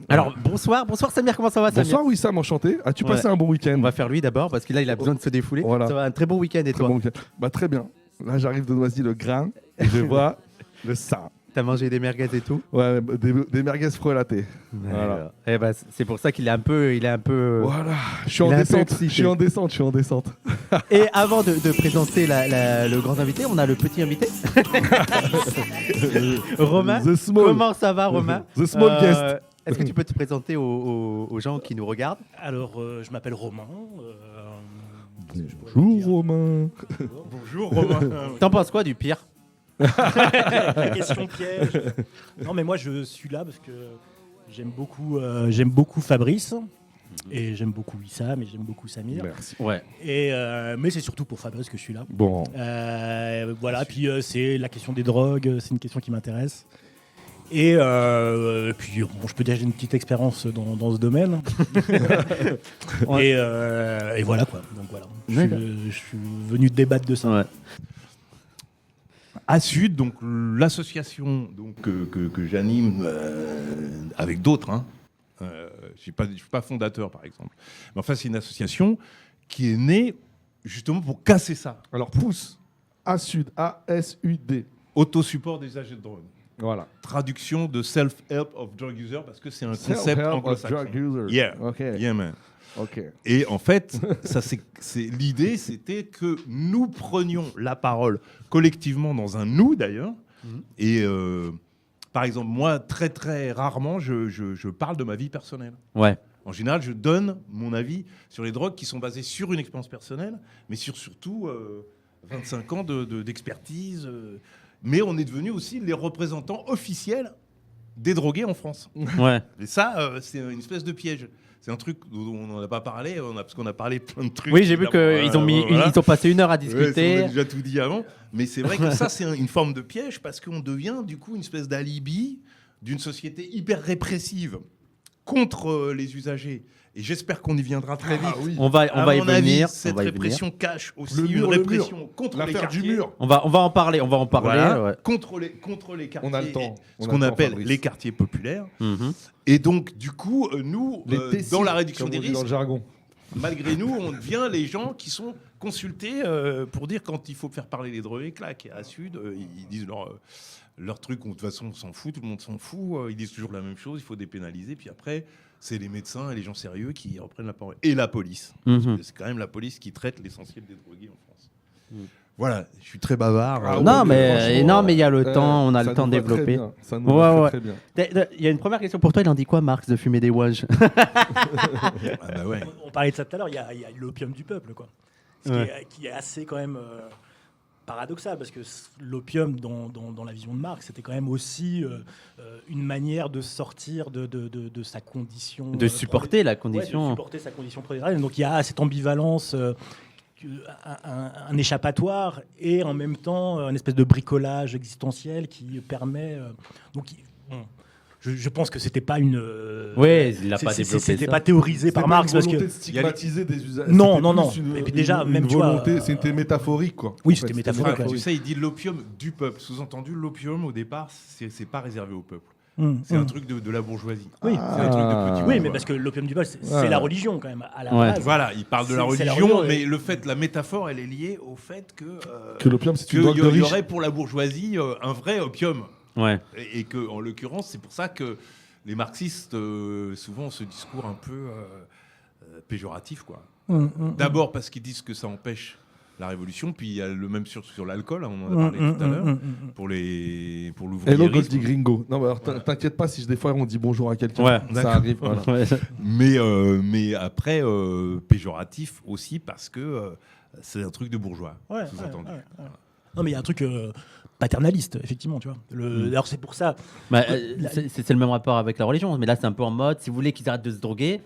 Alors, bonsoir Samir, comment ça va Samir? Bonsoir Wissam, enchanté. As-tu passé un bon week-end? On va faire lui d'abord parce que là il a besoin de se défouler. Voilà. Ça va, un très bon week-end et Très toi? bon week-end. Très bien. Là j'arrive de Noisy-le-Grain et je vois le ça. T'as mangé des merguez et tout? Ouais, des merguez frelatées. Voilà. Eh ben, c'est pour ça qu'il est un peu. Voilà. Je suis en Il est un peu descente. excité. Je suis en descente. Et avant de présenter le grand invité, on a le petit invité. Romain. The small. Comment ça va Romain? The small guest. Est-ce que tu peux te présenter aux gens qui nous regardent? Alors, je m'appelle Romain. Bonjour Romain. Bonjour Romain. T'en penses quoi du pire? Question piège. Non, mais moi, je suis là parce que j'aime beaucoup Fabrice. Et j'aime beaucoup Wissam et j'aime beaucoup Samir. Merci. Ouais. Mais c'est surtout pour Fabrice que je suis là. Bon. Voilà, puis c'est la question des drogues, c'est une question qui m'intéresse. Et puis, bon, je peux dire que j'ai une petite expérience dans ce domaine. Et voilà quoi. Donc voilà, je suis venu débattre de ça. Ouais. ASUD, donc l'association que j'anime avec d'autres. Je ne suis pas fondateur, par exemple. Mais enfin, c'est une association qui est née justement pour casser ça. Alors pousse. ASUD. A-S-U-D. Autosupport des usagers de drogue. Voilà. Traduction de Self-Help of Drug User, parce que c'est un concept Self-help of anglo-saxon. drug users. Yeah. Ok. Yeah, man. Ok. Et en fait, l'idée, c'était que nous prenions la parole collectivement dans un nous, d'ailleurs. Et par exemple, moi, très, très rarement, je parle de ma vie personnelle. Ouais. En général, je donne mon avis sur les drogues qui sont basées sur une expérience personnelle, mais surtout 25 ans d'expertise. Mais on est devenus aussi les représentants officiels des drogués en France. Ouais. Et ça, c'est une espèce de piège. C'est un truc dont on n'en a pas parlé, parce qu'on a parlé plein de trucs. Oui, j'ai vu qu'ils ont passé 1 heure à discuter. Ouais, on a déjà tout dit avant. Mais c'est vrai que ça, c'est une forme de piège parce qu'on devient du coup une espèce d'alibi d'une société hyper répressive contre les usagers. Et j'espère qu'on y viendra très vite. Oui. On va À y mon avis, venir. cette on va y répression cache aussi Le une mur, répression contre les L'affaire quartiers. du mur. On va en parler. Voilà, Ouais. contre les quartiers. On a le temps. Ce qu'on appelle les quartiers populaires. Mhm. Et donc, du coup, nous, dans la réduction des risques, dans le jargon. malgré nous, on devient les gens qui sont consultés pour dire quand il faut faire parler les drogués, clac. À Sud, ils disent leur truc, de toute façon, on s'en fout, tout le monde s'en fout. Ils disent toujours la même chose, il faut dépénaliser. Puis après, c'est les médecins et les gens sérieux qui reprennent la parole. Et la police. Parce que c'est quand même la police qui traite l'essentiel des drogués en France. Voilà, je suis très bavard. Ah Non, ouais, mais franchement, il y a le temps, on a le temps de nous va très développer. bien. Ça nous Ouais, va ouais. très bien. Il y a une première question pour toi. Il en dit quoi, Marx, de fumer des wages? Ah bah ouais. On parlait de ça tout à l'heure, il y a l'opium du peuple, quoi. Qui est assez quand même paradoxal, parce que l'opium, dans la vision de Marx, c'était quand même aussi une manière de sortir de sa condition... De supporter la de condition. supporter sa condition prolétarienne. Donc il y a cette ambivalence, un échappatoire et en même temps un espèce de bricolage existentiel qui permet... Je pense que c'était pas une... Oui, il l'a pas développé. C'était ça. pas théorisé par Marx, parce que... de stigmatiser des usagers. Non, C'était non, plus non. Et puis déjà, même, tu volonté, vois, c'était métaphorique, quoi. Oui, En c'était fait, métaphorique, ça. ouais. Tu sais, il dit l'opium du peuple. Sous-entendu, l'opium, au départ, c'est pas réservé au peuple. C'est un truc de la bourgeoisie. Oui. C'est un truc de petit Oui, mais parce que l'opium du peuple, c'est la religion quand même, à la Ouais. base. Voilà, il parle de la C'est la religion, religion, mais le fait, la métaphore, elle est liée au fait Que l'opium, c'est une qu'il drogue de y riche. aurait pour la bourgeoisie un vrai opium. Ouais. Et que, en l'occurrence, c'est pour ça que les marxistes, souvent, ont ce discours un peu péjoratif, quoi. D'abord parce qu'ils disent que ça empêche la révolution, puis il y a le même sur l'alcool, on en a parlé tout à l'heure, pour Hello l'ouvriérisme. Goldie Gringo. Non, mais alors t'inquiète pas si des fois on dit bonjour à quelqu'un. Ouais, ça d'accord. arrive. Voilà. Ouais. Mais après, péjoratif aussi parce que c'est un truc de bourgeois, Ouais, sous-entendu. ouais. Non, mais il y a un truc paternaliste, effectivement, tu vois. Alors c'est pour ça... Bah, c'est le même rapport avec la religion, mais là c'est un peu en mode, si vous voulez qu'ils arrêtent de se droguer,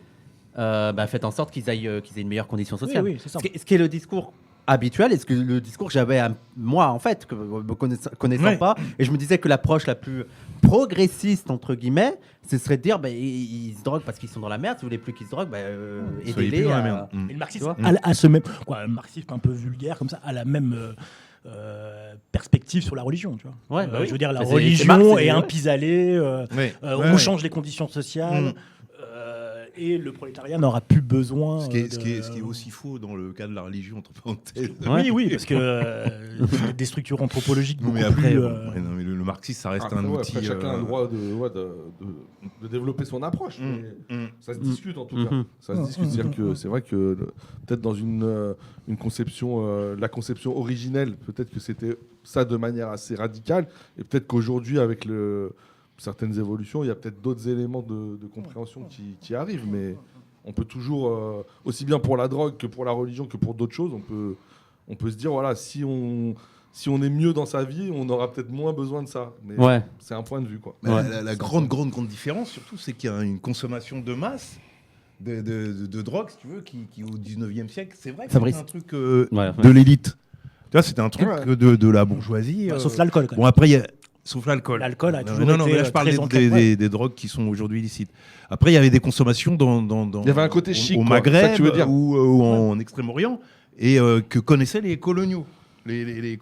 faites en sorte qu'ils aient une meilleure condition sociale. Oui, c'est ça. Ce qui est le discours habituel, et ce que le discours que j'avais moi en fait, que me connaissant pas, et je me disais que l'approche la plus progressiste entre guillemets, ce serait de dire ils se droguent parce qu'ils sont dans la merde, si vous voulez plus qu'ils se droguent, Soyez aidez-les plus dans la à... merde. Et le marxisme Tu vois a ce même... un marxisme un peu vulgaire, comme ça, a la même... perspective sur la religion, tu vois. Ouais, bah oui. Je veux dire, la C'est religion Marx, est un ouais. pis-aller, on change les conditions sociales, et le prolétariat n'aura plus besoin. Ce qui est aussi faux dans le cas de la religion, entre parenthèses. Ouais. Oui, parce que des structures anthropologiques Non, beaucoup mais après, plus. non, mais le marxisme, ça reste Après, un ouais, outil. après, chacun a le droit de développer son approche. Mais ça se discute en tout cas. Ça se discute. C'est-à-dire que c'est vrai que peut-être dans une conception, la conception originelle, peut-être que c'était ça de manière assez radicale. Et peut-être qu'aujourd'hui, avec certaines évolutions, il y a peut-être d'autres éléments de compréhension qui arrivent. Mais on peut toujours, aussi bien pour la drogue que pour la religion que pour d'autres choses, on peut se dire, voilà, si on est mieux dans sa vie, on aura peut-être moins besoin de ça. Mais c'est un point de vue, quoi. La grande différence, surtout, c'est qu'il y a une consommation de masse de drogue, si tu veux, qui au 19e siècle, c'est vrai que c'était un truc de l'élite. Tu vois, c'était un truc de la bourgeoisie. Sauf l'alcool, quand même. Bon, après, il y a... Sauf l'alcool. L'alcool a toujours non, mais là, été je parle très ancré. des drogues qui sont aujourd'hui illicites. Après, il y avait des consommations Il y avait un côté chic, au quoi. C'est ça Maghreb que tu veux dire. ou en Extrême-Orient, et que connaissaient les coloniaux. Les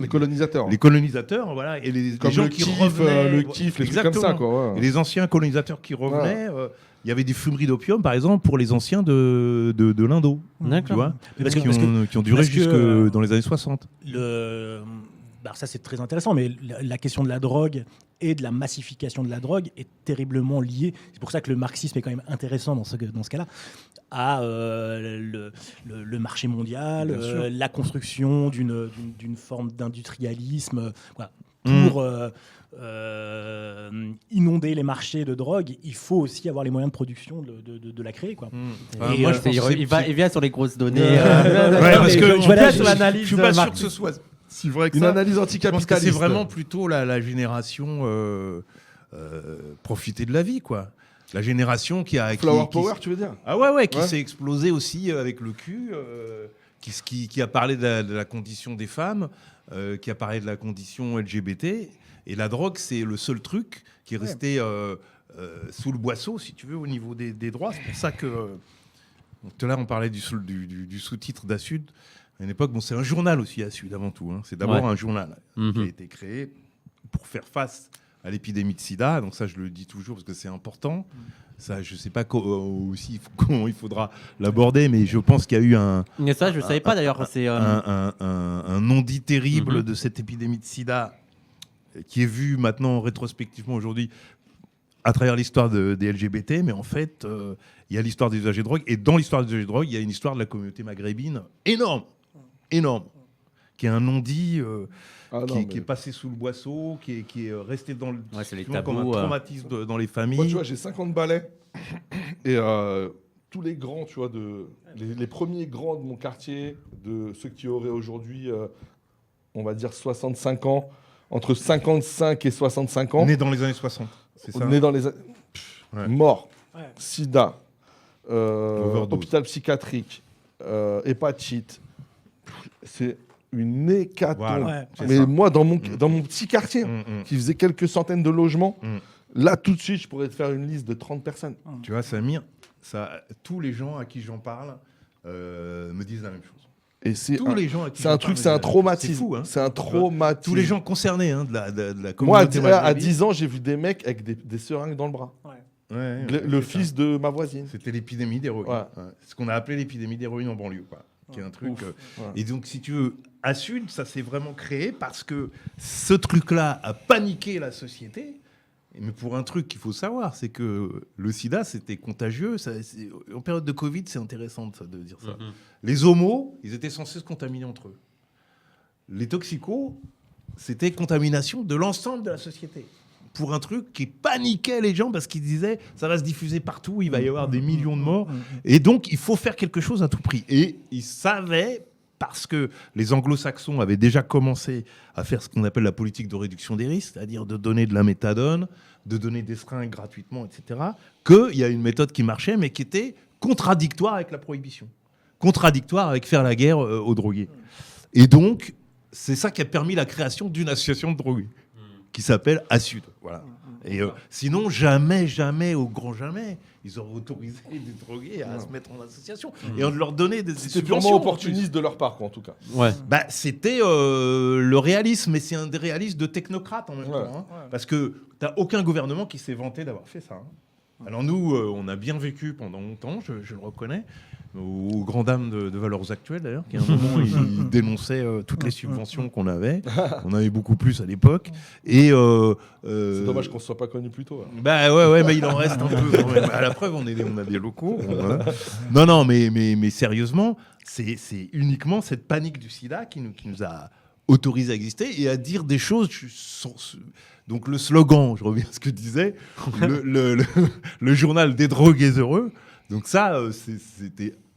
colonisateurs. Les colonisateurs, voilà. Et les Comme gens le qui kiff, revenaient. les trucs comme ça, quoi. Ouais. Et les anciens colonisateurs qui revenaient, il y avait des fumeries d'opium, par exemple, pour les anciens de l'Indo. Tu vois, qui ont duré jusque dans les années 60. Ça, c'est très intéressant, mais la question de la drogue et de la massification de la drogue est terriblement liée. C'est pour ça que le marxisme est quand même intéressant dans ce cas-là, à le marché mondial, la construction d'une forme d'industrialisme. Voilà. Pour inonder les marchés de drogue, il faut aussi avoir les moyens de production de la créer, quoi. Et moi, il vient sur les grosses données. Parce que je suis pas sûr que ce soit si vrai que une ça. analyse Je pense que anticapitaliste. c'est vraiment plutôt la génération profiter de la vie, quoi. La génération qui a... Flower Power, tu veux dire? Ah ouais, qui s'est explosée aussi avec le cul, qui a parlé de la condition des femmes, qui a parlé de la condition LGBT. Et la drogue, c'est le seul truc qui est resté sous le boisseau, si tu veux, au niveau des droits. C'est pour ça que... Tout à l'heure, on parlait du sous-titre d'Asud. À une époque, c'est un journal aussi, Asud, avant tout. Hein. C'est d'abord un journal qui a été créé pour faire face à l'épidémie de sida. Donc ça, je le dis toujours parce que c'est important. Ça, je ne sais pas aussi comment il faudra l'aborder, mais je pense qu'il y a eu Mais ça, je ne savais pas d'ailleurs. C'est un non-dit terrible de cette épidémie de sida qui est vu maintenant rétrospectivement aujourd'hui à travers l'histoire des LGBT, mais en fait, il y a l'histoire des usagers de drogue, et dans l'histoire des usagers de drogue, il y a une histoire de la communauté maghrébine énorme, qui est un non-dit, qui est passé sous le boisseau, qui est resté dans le comme un traumatisme dans les familles. Moi, tu vois, j'ai 50 balais, et tous les grands, tu vois, les premiers grands de mon quartier, de ceux qui auraient aujourd'hui, on va dire 65 ans, entre 55 et 65 ans. Nés dans les années 60, c'est ça? Nés dans les morts, sida, Overdose. hôpital psychiatrique, hépatite. C'est une hécatombe. Voilà, mais moi, dans mon petit quartier, qui faisait quelques centaines de logements, là, tout de suite, je pourrais te faire une liste de 30 personnes. Tu vois, Samir, tous les gens à qui j'en parle me disent la même chose. Et c'est un traumatisme. C'est fou, hein. C'est un traumatisme. Tous les gens concernés de la communauté. Moi, à 10 ans, j'ai vu des mecs avec des seringues dans le bras. Le fils de ma voisine. C'était l'épidémie d'héroïne. Ouais. C'est ce qu'on a appelé l'épidémie d'héroïne en banlieue, quoi. Qui est un truc. Et donc, si tu veux, à Sud, ça s'est vraiment créé parce que ce truc-là a paniqué la société. Mais pour un truc qu'il faut savoir, c'est que le sida, c'était contagieux. En période de Covid, c'est intéressant de dire ça. Les homos, ils étaient censés se contaminer entre eux. Les toxicos, c'était contamination de l'ensemble de la société. Pour un truc qui paniquait les gens parce qu'ils disaient ça va se diffuser partout, il va y avoir des millions de morts. Et donc, il faut faire quelque chose à tout prix. Et ils savaient, parce que les anglo-saxons avaient déjà commencé à faire ce qu'on appelle la politique de réduction des risques, c'est-à-dire de donner de la méthadone, de donner des seringues gratuitement, etc., qu'il y a une méthode qui marchait, mais qui était contradictoire avec la prohibition, contradictoire avec faire la guerre aux drogués. Et donc, c'est ça qui a permis la création d'une association de drogués, qui s'appelle Asud. Voilà. Et sinon, jamais, au grand jamais, ils auraient autorisé des drogués à se mettre en association et on leur donnait des C'était subventions. purement opportuniste de leur part, quoi, en tout cas. Ouais. Bah, c'était le réalisme, mais c'est un des réalismes de technocrates en même temps. Hein, parce que t'as aucun gouvernement qui s'est vanté d'avoir fait ça. Hein. Alors nous, on a bien vécu pendant longtemps, je le reconnais, aux grandes dames de Valeurs Actuelles d'ailleurs, qui à un moment ils dénonçaient toutes les subventions qu'on avait. On avait beaucoup plus à l'époque. Et c'est dommage qu'on ne soit pas connu plus tôt. Hein. Bah ouais, mais il en reste un peu quand même. À la preuve, on a des locaux. Voilà. Non, mais sérieusement, c'est uniquement cette panique du sida qui nous a autorisé à exister et à dire des choses. Donc le slogan, je reviens à ce que disait, le journal des drogués heureux. Donc ça,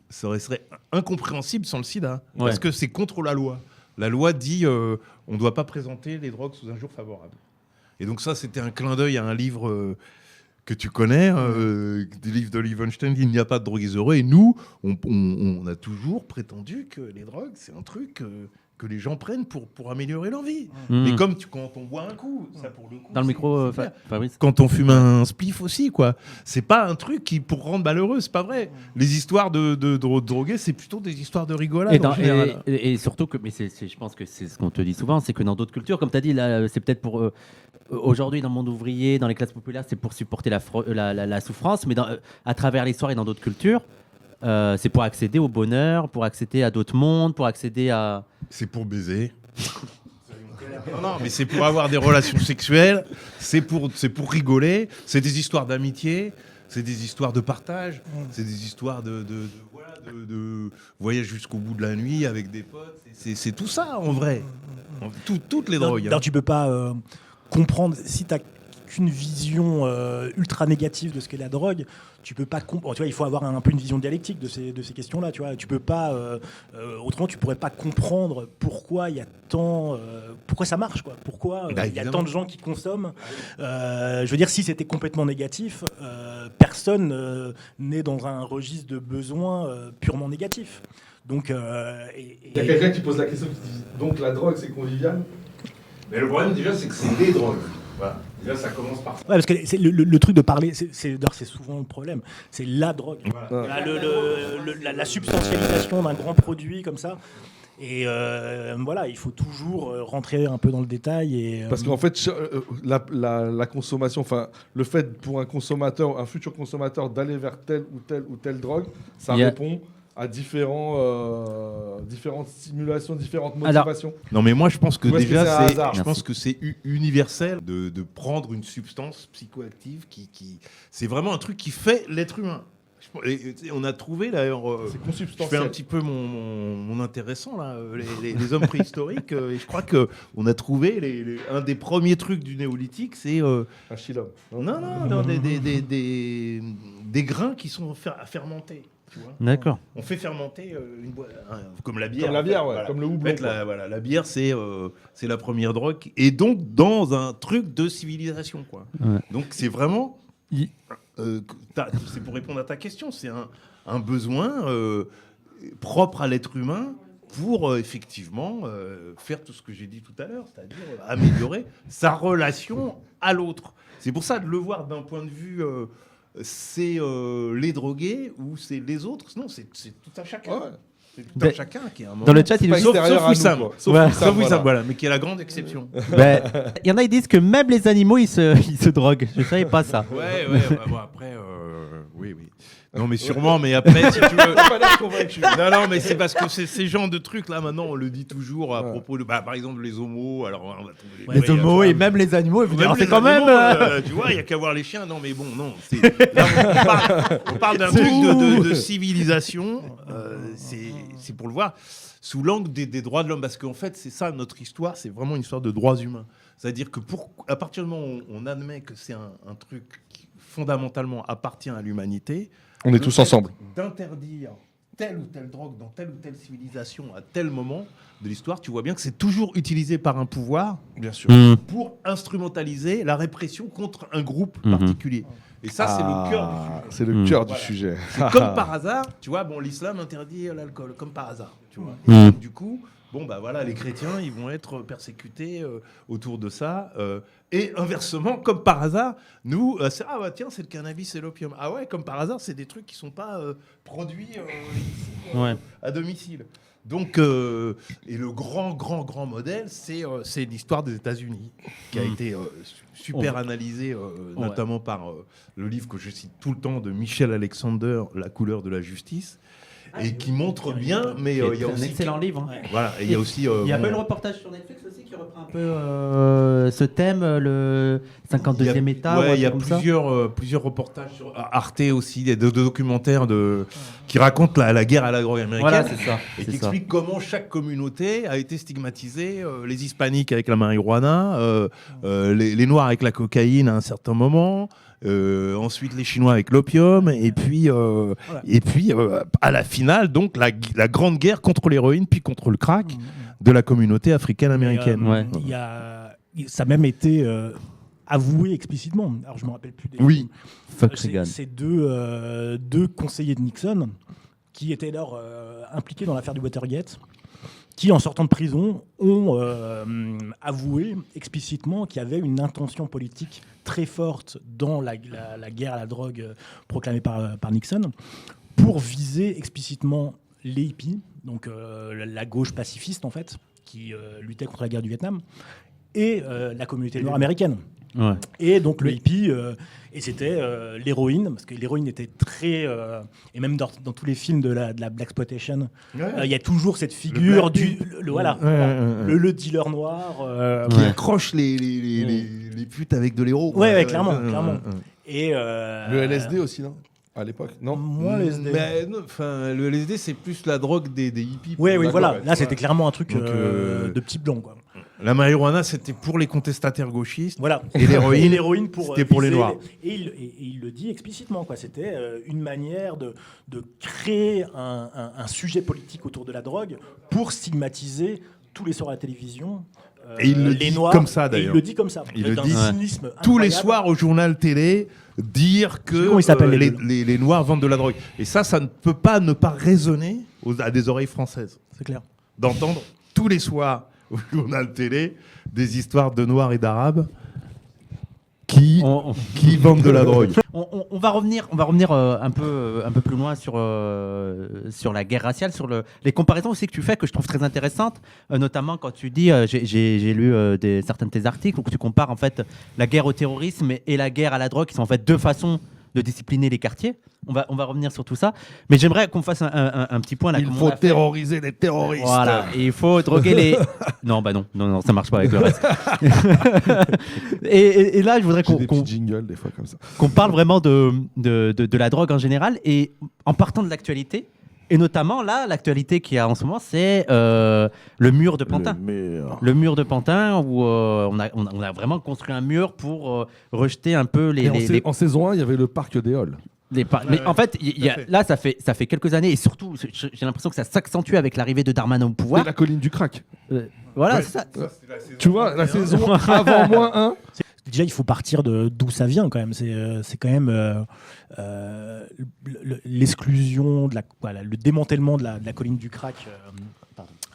ça serait incompréhensible sans le sida. Parce que c'est contre la loi. La loi dit on ne doit pas présenter les drogues sous un jour favorable. Et donc ça, c'était un clin d'œil à un livre que tu connais, des livres d'Oliver Einstein, Il n'y a pas de drogués heureux. Et nous, on a toujours prétendu que les drogues, c'est un truc que les gens prennent pour améliorer leur vie. Mais comme quand on boit un coup, ça pour le coup... Dans le micro, Fabrice. Quand on fume un spliff aussi, quoi. C'est pas un truc qui pour rendre malheureux, c'est pas vrai. Les histoires de drogués, c'est plutôt des histoires de rigolade en général. Et surtout que, mais je pense que c'est ce qu'on te dit souvent, c'est que dans d'autres cultures, comme tu as dit, là, c'est peut-être pour... aujourd'hui, dans le monde ouvrier, dans les classes populaires, c'est pour supporter la souffrance, mais à travers l'histoire et dans d'autres cultures, c'est pour accéder au bonheur, pour accéder à d'autres mondes, pour accéder à... C'est pour baiser. Non, mais c'est pour avoir des relations sexuelles, c'est pour rigoler, c'est des histoires d'amitié, c'est des histoires de partage, c'est des histoires de voyage jusqu'au bout de la nuit avec des potes. C'est tout ça, en vrai. Toutes les drogues. Tu peux pas comprendre, si tu n'as qu'une vision ultra négative de ce qu'est la drogue, tu peux pas comprendre. Tu vois, il faut avoir un peu une vision dialectique de ces questions-là. Tu vois, tu peux pas. Autrement, tu pourrais pas comprendre pourquoi il y a tant. Pourquoi ça marche, quoi. Pourquoi il y a tant de gens qui consomment. Je veux dire, si c'était complètement négatif, personne n'est dans un registre de besoins purement négatif. Donc, il y a quelqu'un qui pose la question qui dit donc la drogue c'est convivial. Mais le problème déjà c'est que c'est des drogues. Voilà. Déjà, ça commence par ça. Ouais, parce que c'est le truc de parler, c'est souvent le problème. C'est la drogue. Voilà. La substantialisation d'un grand produit comme ça. Et voilà, il faut toujours rentrer un peu dans le détail. Parce qu'en fait, la consommation, enfin, le fait pour un consommateur, un futur consommateur, d'aller vers telle ou telle drogue, ça répond à différentes stimulations, différentes motivations. Non, mais moi je pense que déjà que c'est universel de prendre une substance psychoactive qui c'est vraiment un truc qui fait l'être humain. On a trouvé d'ailleurs. C'est consubstantiel. Je fais un petit peu mon intéressant là, les hommes préhistoriques. Et je crois que on a trouvé un des premiers trucs du néolithique, c'est un chilum. Non, des grains qui sont fermentés. D'accord. On fait fermenter une boîte, comme la bière. Comme la bière, ouais, comme le houblon. En fait, la bière, c'est la première drogue. Et donc, dans un truc de civilisation, quoi. Ouais. Donc, c'est vraiment... c'est pour répondre à ta question. C'est un besoin propre à l'être humain pour, effectivement, faire tout ce que j'ai dit tout à l'heure, c'est-à-dire améliorer sa relation à l'autre. C'est pour ça de le voir d'un point de vue... c'est les drogués ou c'est les autres. Non, c'est tout à chacun. Ouais. C'est tout à chacun qui est un moment. Dans le chat, il sauf Wissam. Sauf Wissam, voilà, mais qui est la grande exception. Il y en a qui disent que même les animaux, ils se droguent. Je ne savais pas ça. Ouais, bon, après, oui. Non, mais sûrement, mais après, si tu veux... Non, mais c'est parce que ces genres de trucs, là, maintenant, on le dit toujours à propos de... par exemple, les homos, alors on va trouver... Les homos et même les animaux, c'est quand même... tu vois, il n'y a qu'à voir les chiens. Non, mais bon, non. Là, on parle d'un truc de civilisation. C'est pour le voir sous l'angle des droits de l'homme. Parce qu'en fait, c'est ça, notre histoire, c'est vraiment une histoire de droits humains. C'est-à-dire que à partir du moment où on admet que c'est un truc qui fondamentalement appartient à l'humanité... On est tous ensemble. D'interdire telle ou telle drogue dans telle ou telle civilisation à tel moment de l'histoire, tu vois bien que c'est toujours utilisé par un pouvoir, bien sûr, pour instrumentaliser la répression contre un groupe particulier. Et ça, c'est le cœur du sujet. C'est le cœur du sujet. C'est comme par hasard, tu vois, l'islam interdit l'alcool, comme par hasard, tu vois. Et donc, du coup, bon bah voilà, les chrétiens, ils vont être persécutés autour de ça. Et inversement, comme par hasard, nous, c'est le cannabis et l'opium. Ah ouais, comme par hasard, c'est des trucs qui sont pas produits ici, à domicile. Donc, et le grand modèle, c'est l'histoire des États-Unis, qui a été super analysée, notamment par le livre que je cite tout le temps de Michel Alexander, La couleur de la justice, et qui montre bien, mais il y a aussi un excellent livre. Voilà, et il y a aussi. Il y a pas eu le reportage sur Netflix aussi qui reprend un peu ce thème, le 52e État. Ouais, il y a plusieurs reportages sur Arte aussi, des documentaires qui racontent la guerre à la drogue américaine. Voilà, c'est ça. Et qui expliquent comment chaque communauté a été stigmatisée. Les hispaniques avec la marijuana, les noirs avec la cocaïne à un certain moment. Ensuite les Chinois avec l'opium et puis à la finale donc la grande guerre contre l'héroïne puis contre le crack de la communauté africaine-américaine. Ça a même été avoué explicitement. Alors je me rappelle plus des oui. C'est deux conseillers de Nixon qui étaient alors impliqués dans l'affaire du Watergate, qui, en sortant de prison, ont avoué explicitement qu'il y avait une intention politique très forte dans la guerre à la drogue proclamée par Nixon, pour viser explicitement les hippies, donc la gauche pacifiste, en fait, qui luttait contre la guerre du Vietnam, et la communauté noire américaine. Ouais. Et donc le hippie, et c'était l'héroïne, parce que l'héroïne était très... et même dans tous les films de la blaxploitation, il y a toujours cette figure le dealer noir... qui accroche les putes avec de l'héros. Ouais, clairement. Et le LSD aussi, non ? À l'époque, non. Moi, LSD. Mais le LSD, c'est plus la drogue des hippies. Oui, voilà. Là, c'était clairement un truc de petit blanc, quoi. La marijuana, c'était pour les contestataires gauchistes. Voilà. Et l'héroïne, c'était pour les noirs. Et il le dit explicitement, quoi. C'était une manière de créer un sujet politique autour de la drogue pour stigmatiser tous les soirs à la télévision. Et il le les dit noirs, comme ça, d'ailleurs. Il le dit comme ça. Il le dit cynisme tous les incroyable. soirs au journal télé, dire que les noirs vendent de la drogue. Et ça ne peut pas ne pas résonner à des oreilles françaises. C'est clair. D'entendre tous les soirs au journal télé des histoires de noirs et d'arabes qui vendent de la drogue. On va revenir un peu plus loin sur la guerre raciale, sur les comparaisons aussi que tu fais, que je trouve très intéressantes, notamment quand tu dis, j'ai lu certains de tes articles où tu compares en fait la guerre au terrorisme et la guerre à la drogue, qui sont en fait deux façons de discipliner les quartiers. On va revenir sur tout ça. Mais j'aimerais qu'on fasse un petit point là. Il faut terroriser les terroristes. Voilà, et il faut droguer les... Non, ça marche pas avec le reste. et là, je voudrais J'ai des petits jingles des fois comme ça. Qu'on parle vraiment de la drogue en général, et en partant de l'actualité. Et notamment, là, l'actualité qu'il y a en ce moment, c'est le mur de Pantin. Le mur de Pantin, où on a vraiment construit un mur pour rejeter un peu les... En saison 1, il y avait le parc des Halles. Mais en fait, là, ça fait quelques années, et surtout, j'ai l'impression que ça s'accentue avec l'arrivée de Darmanin au pouvoir. C'est la colline du crack. Voilà, c'est ça. Tu vois, la saison avant moins 1. Déjà, il faut partir d'où ça vient quand même. C'est quand même l'exclusion, le démantèlement de la colline du crack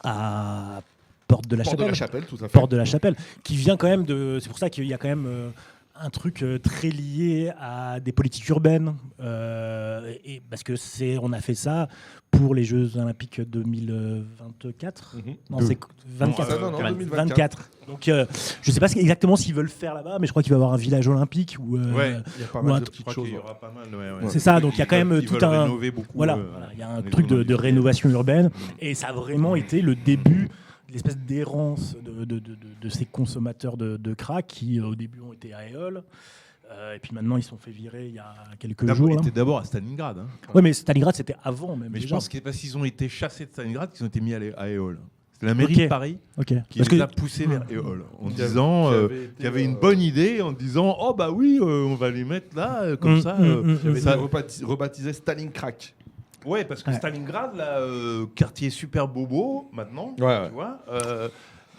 à Porte de la Chapelle. Tout à fait. Porte de la Chapelle, qui vient quand même de... C'est pour ça qu'il y a quand même un truc très lié à des politiques urbaines, et parce que on a fait ça pour les Jeux Olympiques 2024. Non, c'est 24. 2024. Donc, je ne sais pas exactement s'ils veulent faire là-bas, mais je crois qu'il va y avoir un village olympique ou il y a pas mal de petites choses. Il y aura pas mal. C'est ça. Donc il y a quand même ils tout veulent un. rénover beaucoup, Voilà, il y a un truc de rénovation urbaine, et ça a vraiment été le début de l'espèce d'errance de ces consommateurs de crack qui au début ont été à Éole. Et puis maintenant, ils se sont fait virer il y a quelques jours. Ils étaient d'abord à Stalingrad. Oui, mais Stalingrad, c'était avant même. Mais déjà. je pense que c'est parce qu'ils ont été chassés de Stalingrad qu'ils ont été mis à Éole. C'est la mairie de Paris qui les a poussés vers Éole en disant qu'il y avait une bonne idée, en disant oh bah oui, on va les mettre là, comme ça. Ça rebaptisé Staline Crack. Ouais, parce que Stalingrad, là, quartier super bobo maintenant, tu vois.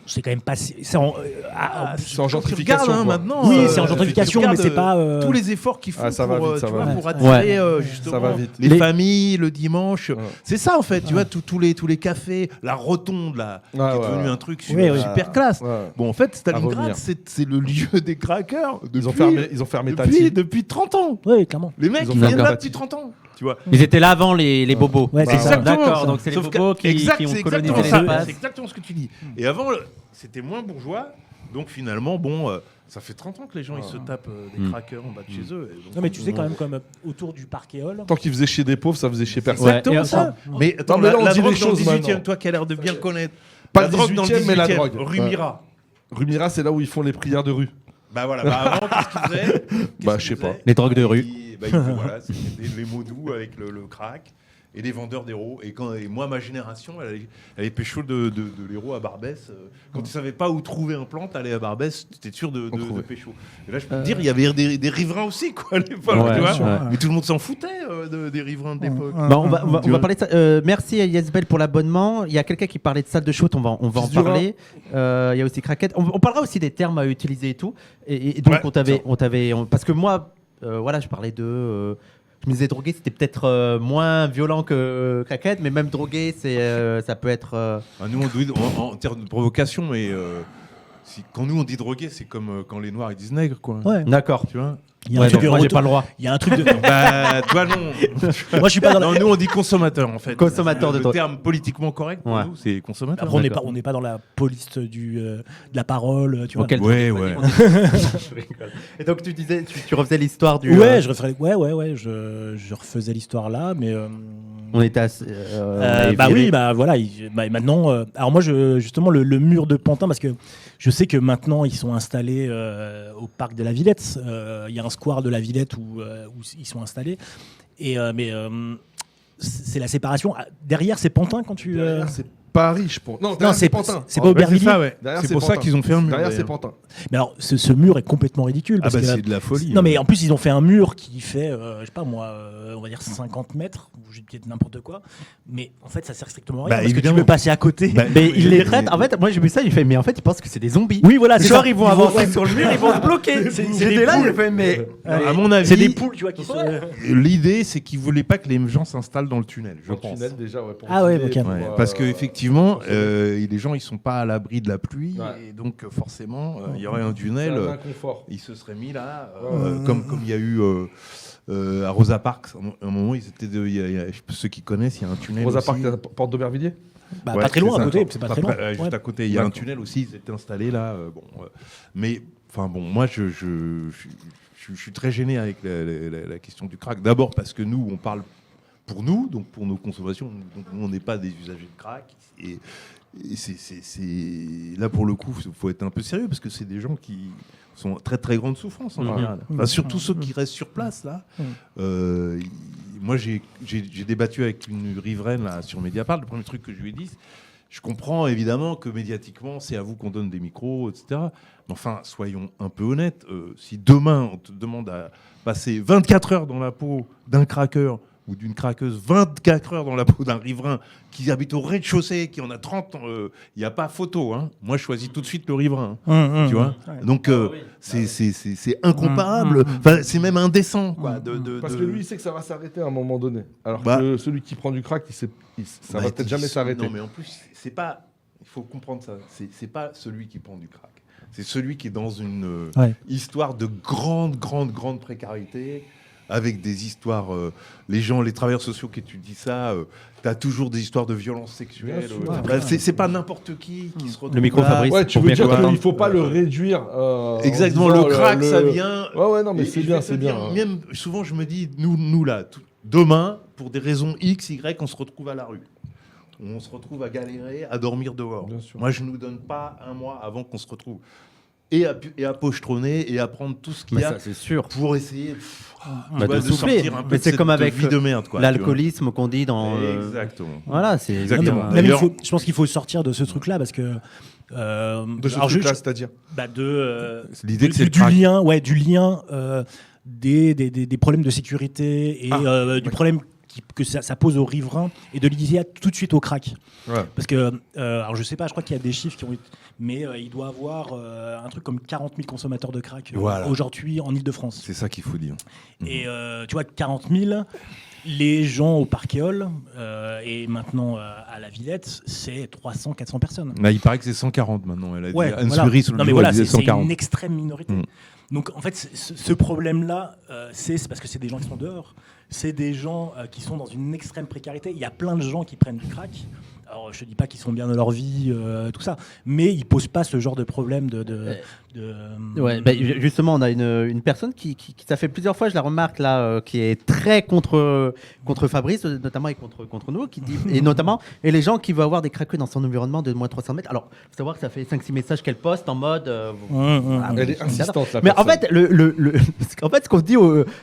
c'est quand même pas. C'est en gentrification. Regarde, quoi. maintenant. Oui, c'est en gentrification, regarde, mais c'est pas. Tous les efforts qu'ils font ça va pour, vite, ça tu va vois, vite. pour attirer Ça justement va vite. les familles le dimanche. Ouais. C'est ça en fait, tu vois, tous les cafés, la rotonde là, qui est devenu un truc super classe. Ouais. Bon, en fait, À Stalingrad, revenir. c'est le lieu des craqueurs. Ils ont fermé Tati. depuis 30 ans. Oui, clairement. Les mecs, Ils ont ils fermé viennent là Tati. depuis 30 ans. Tu vois. Ils étaient là avant les bobos. Ouais, c'est ça. D'accord, donc c'est les Sauf que- bobos qui ont c'est colonisé exactement ça, l'espace. c'est exactement ce que tu dis. Et avant, c'était moins bourgeois. Donc finalement, ça fait 30 ans que les gens ils se tapent des craqueurs en bas de chez eux. Et donc, Non, mais tu sais, quand même, comme autour du parc Éole. Tant qu'ils faisaient chier des pauvres, ça faisait chier personne. exactement Et ça. Mais attends, Non, mais là, on la dit drogue les dans le choses 18e, maintenant. toi qui as l'air de bien connaître. Pas la le drogue dans le 18e, mais la 18e, drogue. Rue Ouais. Mira. Rue Mira, c'est là où ils font les prières de rue. Bah voilà, avant, qu'est-ce qu'ils faisaient Bah, je sais pas. Les drogues de rue. Voilà, c'était les mots doux avec le crack et les vendeurs d'héros. Et moi, ma génération, elle avait pécho de l'héros à Barbès. Quand ils savaient pas où trouver un plan, t'allais à Barbès, t'étais sûr de pécho. Et là, je peux te dire, il y avait des riverains aussi, quoi, à l'époque. Ouais, tu vois. sûr, ouais. Mais tout le monde s'en foutait des riverains de l'époque. Bah, on va Tu vois. parler de ça. Merci à Yasbel pour l'abonnement. Il y a quelqu'un qui parlait de salle de shoot, on va en Fils du parler. Il y a aussi Craquette. On parlera aussi des termes à utiliser et tout. Et donc Ouais, parce que moi, voilà, je parlais de. Je me disais drogué, c'était peut-être moins violent que Craquette, mais même drogué, ça peut être. Nous, on dit en termes de provocation, mais quand nous on dit drogué, c'est comme quand les Noirs ils disent nègre, quoi. Ouais. D'accord. Tu vois. Il y a un truc moi, j'ai pas le droit. Il y a un truc de. Bah, toi non. Moi, je suis pas dans la. Non, nous on dit consommateur en fait. Consommateur de Le drogue. terme politiquement correct pour Ouais. nous, c'est consommateur. Après, D'accord. on n'est pas dans la police de la parole, tu vois. Auquel Ouais, truc, ouais. Je rigole. Et donc tu disais, tu refaisais l'histoire du. Ouais, je refaisais l'histoire là, mais. On était assez. Bah oui, bah voilà. Maintenant, alors moi, justement, le mur de Pantin, parce que je sais que maintenant ils sont installés au parc de la Villette. Il y a un square de la Villette où ils sont installés. Et c'est la séparation. Derrière, c'est Pantin quand tu. Derrière, c'est Paris, je pense. Non, Non, derrière, c'est c'est Pantin. C'est pas Aubervilliers. C'est ça, ouais. Derrière, C'est c'est pour ça Pantin. qu'ils ont fait un mur. Derrière, c'est d'ailleurs. Pantin. Mais alors, ce mur est complètement ridicule. Ah Parce bah que, c'est de la folie. non, mais en plus, ils ont fait un mur qui fait, je sais pas moi, on va dire 50 mètres, ou je dis peut-être n'importe quoi. Mais en fait, ça sert strictement à rien. Bah, parce que tu évidemment. peux passer à côté. Bah, Mais il les traite. En fait, moi j'ai vu ça, il fait, mais en fait, ils pensent que c'est des zombies. oui, voilà, c'est Genre, ça. ils vont avancer sur le mur, ils vont se bloquer. C'est J'étais des là, poules. j'ai fait, mais. À mon avis, C'est des poules, tu vois, qui sont. l'idée c'est qu'ils voulaient pas que les gens s'installent dans le tunnel, je Dans le pense. tunnel, déjà, ouais. pour Ah ouais, filer, ok. pour, Ouais, parce que effectivement, pour- les gens ils sont pas à l'abri de la pluie Ouais. et donc forcément il y aurait un c'est tunnel. un inconfort. Ils se seraient mis là, Ouais. comme il y a eu à Rosa Parks. À un moment, ils étaient ceux qui connaissent, il y a un tunnel. Rosa aussi. Park, la porte d'Aubervilliers. Bah, Ouais, pas très loin c'est à ça. côté, c'est pas très loin. Juste Ouais. à côté, il y a un D'accord. tunnel aussi. Ils étaient installés là. Mais enfin bon, moi je suis très gêné avec la question du crack. D'abord parce que nous, on parle pour nous, donc pour nos consommations. Donc nous, on n'est pas des usagers de crack. Et c'est là pour le coup, il faut être un peu sérieux parce que c'est des gens qui sont en très très grande souffrance en Mhm. général. Enfin, surtout ceux qui restent sur place là. Moi, j'ai débattu avec une riveraine là, sur Mediapart. Le premier truc que je lui ai dit, je comprends évidemment que médiatiquement, c'est à vous qu'on donne des micros, etc. Mais enfin, soyons un peu honnêtes. Si demain, on te demande à passer 24 heures dans la peau d'un craqueur ou d'une craqueuse, 24 heures dans la peau d'un riverain qui habite au rez-de-chaussée, qui en a 30 ans, il n'y a pas photo. Hein. Moi, je choisis tout de suite le riverain. Tu vois. Donc, c'est incomparable. Enfin, c'est même indécent. Quoi, Parce que lui, il sait que ça va s'arrêter à un moment donné. Alors Bah. que celui qui prend du crack, ça va peut-être jamais s'arrêter. Non, mais en plus, c'est pas. Il faut comprendre ça. C'est pas celui qui prend du crack. C'est celui qui est dans une histoire de grande précarité, avec des histoires. Les travailleurs sociaux qui étudient ça, tu as toujours des histoires de violences sexuelles. Bien sûr. Bref, c'est pas n'importe qui se retrouve. Le micro, là. Fabrice. Ouais, tu Pour veux bien dire comprendre. qu'il faut pas le réduire. Exactement, en disant, le crack, ça vient. Ouais, non, mais Et c'est je bien, vais te c'est dire, bien. Même souvent, je me dis, nous là, demain, pour des raisons X, Y, on se retrouve à la rue. On se retrouve à galérer, à dormir dehors. Bien sûr. Moi, je ne nous donne pas un mois avant qu'on se retrouve. Et à pochetronner et à prendre tout ce qu'il Mais y a ça, c'est sûr. pour essayer Bah, de souffler. sortir un peu Mais de c'est cette comme avec vie de merde. Quoi, l'alcoolisme qu'on dit tu dans. vois. Exactement. Voilà, c'est Exactement. Même D'ailleurs- je pense qu'il faut sortir de ce truc-là parce que. De ce alors, truc-là, c'est-à-dire. L'idée que c'est le du crack. lien, des problèmes de sécurité et du problème que ça pose aux riverains et de l'idée tout de suite au crack. Ouais. Parce que, alors je sais pas, je crois qu'il y a des chiffres qui ont été, mais il doit avoir un truc comme 40 000 consommateurs de crack Voilà. aujourd'hui en Ile-de-France. C'est ça qu'il faut dire. Et tu vois, 40 000, les gens au Parquéol et maintenant à la Villette, c'est 300-400 personnes. Là, il paraît que c'est 140 maintenant. Elle a Ouais, dit, Anne voilà. Sury, sous le Non, mais jour, voilà, elle disait c'est 140. une extrême minorité. Donc en fait, ce problème-là, c'est parce que c'est des gens qui sont dehors. C'est des gens qui sont dans une extrême précarité. Il y a plein de gens qui prennent du crack. Alors je ne dis pas qu'ils sont bien dans leur vie, tout ça, mais ils ne posent pas ce genre de problème Ouais, bah, justement, on a une personne qui ça fait plusieurs fois, je la remarque là, qui est très contre Fabrice, notamment et contre nous, qui dit, et notamment, et les gens qui veulent avoir des craqueux dans son environnement de moins de 300 mètres. Alors, il faut savoir que ça fait 5-6 messages qu'elle poste en mode. Voilà, Elle est insistante, la mais en personne. fait, en fait, ce qu'on se dit,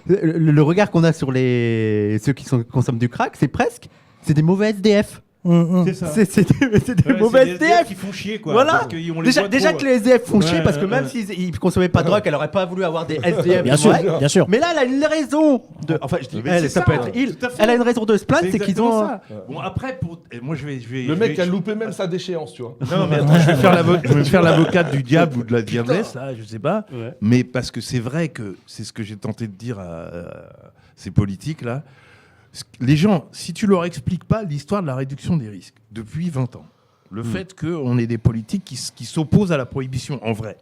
le regard qu'on a sur ceux qui consomment du crack, c'est des mauvais SDF. C'est ça. C'est des mauvais SDF qui font chier, quoi. Voilà. Parce qu'on les voit Déjà trop, que les SDF font chier Ouais, parce que ouais, même ouais. s'ils ne consommaient pas de drogue, elle aurait pas voulu avoir des SDF. Bien sûr, Ouais. bien sûr. Mais là, elle a une raison de. Enfin, je dis Mais elle, c'est ça ça, peut être il. tout à fait. Elle a une raison de se plaindre, c'est qu'ils exactement ont. ça. Bon, après, et moi, je vais. Le mec a loupé même sa déchéance, tu vois. Non, mais attends, je vais me faire l'avocate du diable ou de la diablesse, là, je sais pas. Ouais. Mais parce que c'est vrai que c'est ce que j'ai tenté de dire à ces politiques-là. Les gens, si tu leur expliques pas l'histoire de la réduction des risques depuis 20 ans, le fait qu'on ait des politiques qui s'opposent à la prohibition en vrai,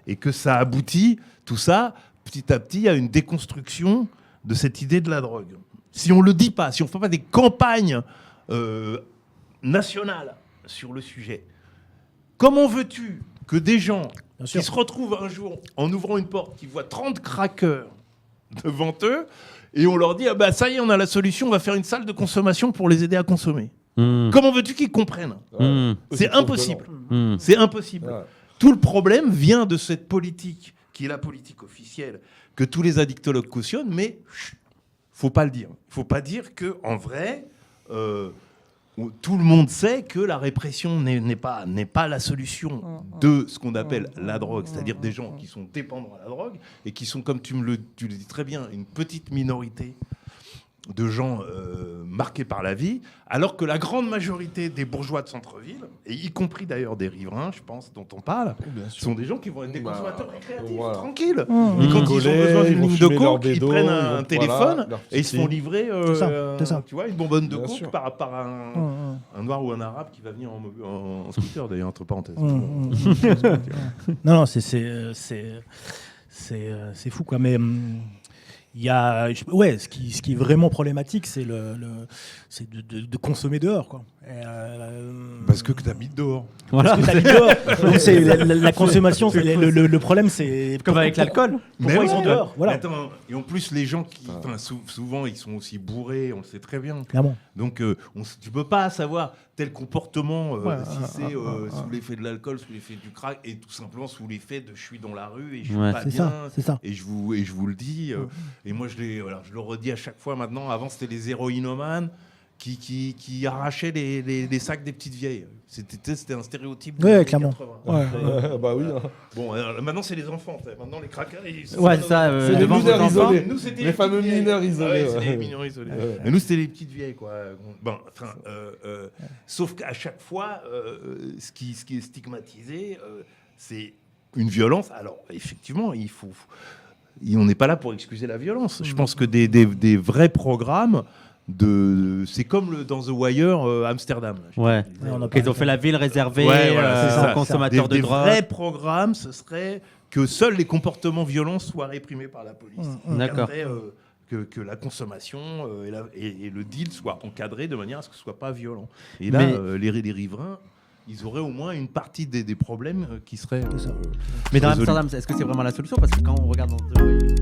et que ça aboutit, tout ça, petit à petit, à une déconstruction de cette idée de la drogue. Si on le dit pas, si on fait pas des campagnes nationales sur le sujet, comment veux-tu que des gens Bien sûr. qui se retrouvent un jour en ouvrant une porte, qui voient 30 craqueurs devant eux, et on leur dit ah bah ça y est, on a la solution, on va faire une salle de consommation pour les aider à consommer. Comment veux-tu qu'ils comprennent? C'est impossible. C'est impossible. Ouais. Tout le problème vient de cette politique, qui est la politique officielle, que tous les addictologues cautionnent, mais faut pas le dire. Faut pas dire que en vrai, tout le monde sait que la répression n'est pas la solution de ce qu'on appelle la drogue, c'est-à-dire des gens qui sont dépendants à la drogue et qui sont, comme tu le dis très bien, une petite minorité de gens marqués par la vie, alors que la grande majorité des bourgeois de centre-ville, et y compris d'ailleurs des riverains, je pense, dont on parle, sont des gens qui vont être des consommateurs récréatifs, voilà. tranquilles. Et quand ils ont besoin d'une ligne de coke, ils prennent un téléphone leur et ils se font livrer C'est ça. tu vois, une bonbonne de Bien coke sûr. par un noir ou un arabe qui va venir en scooter, d'ailleurs, entre parenthèses. Non, c'est fou, quoi. Mais il y a, ouais, ce qui est vraiment problématique, c'est c'est de consommer dehors, quoi. Parce que tu habites dehors. Voilà. Parce que t'habites dehors. Donc c'est la consommation. Le problème, c'est Comme avec l'alcool. Pourquoi ils sont dehors, Mais voilà. attends, et en plus, les gens qui, souvent, ils sont aussi bourrés, on le sait très bien. Clairement. Donc, tu peux pas savoir tel comportement si c'est sous l'effet de l'alcool, sous l'effet du crack, et tout simplement sous l'effet de je suis dans la rue et je suis pas C'est bien. ça, c'est ça. Et je vous le dis. Et moi, je le redis à chaque fois maintenant. Avant, c'était les héroïnomanes qui arrachaient les sacs des petites vieilles. C'était un stéréotype. des Ouais, années clairement. 80. Ouais. Bah oui. Bon, alors, maintenant, c'est les enfants. Maintenant, les craqueurs, ils Ouais, c'est ça. C'est les devant mineurs vos enfants. isolés. Nous, c'était Les fameux petites vieilles. mineurs isolés, Ah ouais, c'est ouais. les mineurs isolés. Ouais. Mais nous, c'était les petites vieilles, quoi. Bon, enfin, sauf qu'à chaque fois, ce qui est stigmatisé, c'est une violence. Alors, effectivement, on n'est pas là pour excuser la violence. Je pense que des vrais programmes c'est comme dans The Wire Amsterdam. Ouais. Ils ont fait la ville réservée c'est ça. aux consommateurs de Des drogue. vrais programmes, ce serait que seuls les comportements violents soient réprimés par la police. D'accord. Encadrer, que la consommation et le deal soient encadrés de manière à ce que ce soit pas violent. Et là, Mais- les riverains, ils auraient au moins une partie des problèmes qui seraient C'est ça. Mais dans résolus. Amsterdam, est-ce que c'est vraiment la solution? Parce que quand on regarde dans The Wire,